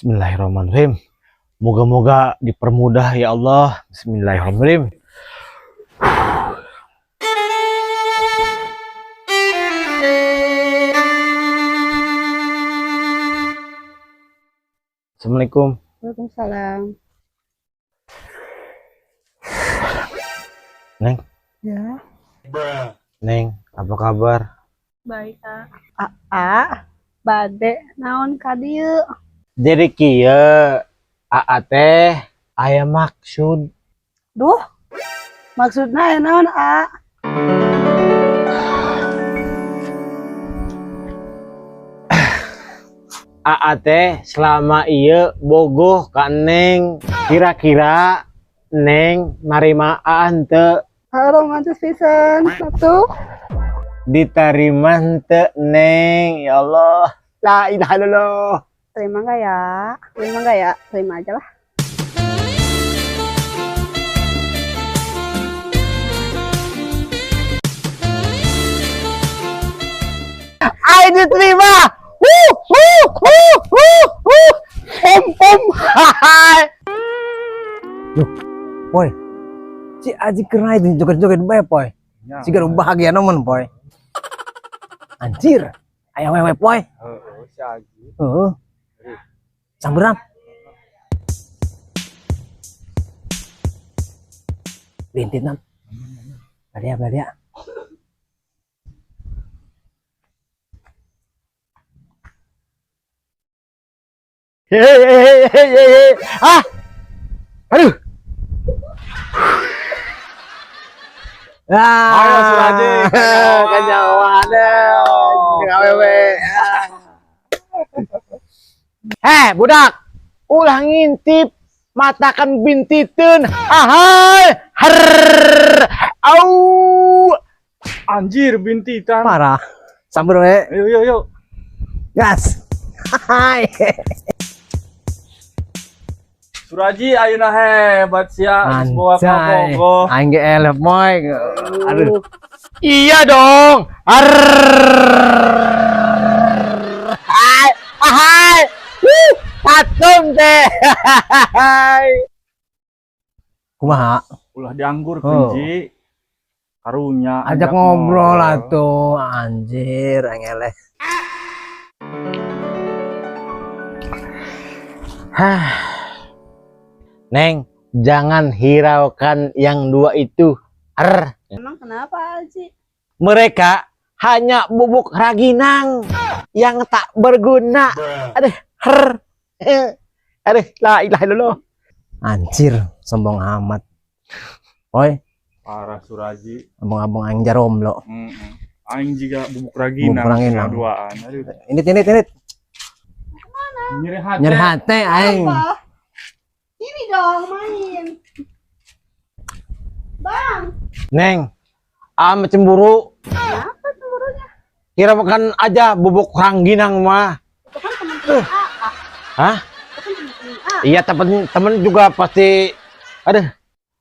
Bismillahirrahmanirrahim. Moga-moga dipermudah ya Allah. Bismillahirrahmanirrahim. Assalamualaikum. Waalaikumsalam. Neng, Ya. Neng, apa kabar? Baik, bade naon ka dieu? Jadi kieu Aa teh aya maksud. Duh. Maksudna naon, Aa teh selama ieu bogoh ka Neng. Kira-kira Neng narima Aan teu? Romantis pisan. Satu. Diterima henteu Neng? Ya Allah. La ilaha illallah. Terima enggak ya? Terima enggak ya? Terima aja lah. Ay diterima. Hai. Poy, si Aji kena itu joget-joget bae, Poy. Si garu bahagia nomen, Poy. Anjir, aya wewe, Poy. Si Aji. Heeh. Samberam. Lintinan. Badia. Hehehe. Ah. Aduh. Ayo Suraji. Kanyawan. Jeung awewe. Budak. Ulah ngintip, matakan bintiteun. Ahai. Har. Au. Anjir bintitan. Parah. Samber we. Yuk. Gas. Hai. Suraji ayeuna hebat sia bawa ka Anjay. Bogo. Aing ge elef, Moy. Aduh. Iya dong. Har. Hai. Ahai. Patung teh. Hai. Kumaha? Ulah dianggur Oh. Kenji. Karunya Ajak ngobrol atuh, anjir, engeleh. Neng, jangan hiraukan yang dua itu. Ar. Emang kenapa, Aji? Mereka hanya bubuk raginang yang tak berguna. Aduh, her. Aduh, la ilaha illallah. Anjir, sombong amat. Oi, Parah Suraji. abang-abang aing jaromlo. Aing juga bubuk ragina. Bubuk ragina. Duaan. Aduh. Ini. Nyeri hati. Nyeri hati aing. Apa? Ini dong main. Bang, Neng, am cemburu. kenapa cemburunya? Kira makan aja bubuk rangginang mah. Itu kan teman-teman AA. Hah? Itu kan teman-teman AA. Iya, temen juga pasti. Aduh,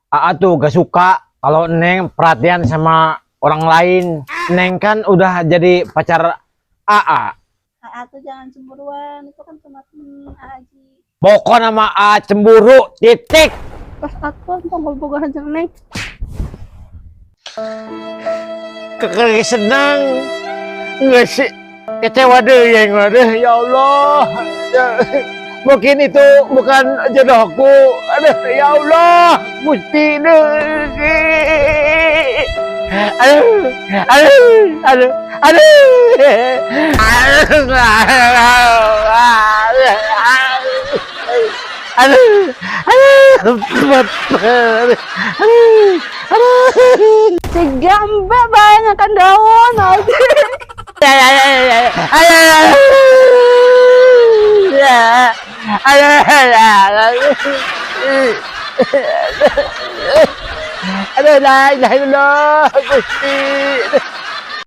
Aa tuh gak suka kalau Neng perhatian sama orang lain. Neng kan udah jadi pacar Aa. AA tuh jangan cemburuan. Itu kan teman-teman Aji. Pokoknya nama A cemburu, titik. Pas aku tombol boga hajang Neng. Kekeri senang. Nggak sih. Kecewa deh ya Allah. Mungkin itu bukan jodohku. Aduh, ya Allah. Mesti deh. Si gambe banyak kan daun Aji. Aduh, la ilaha illallah, Gusti.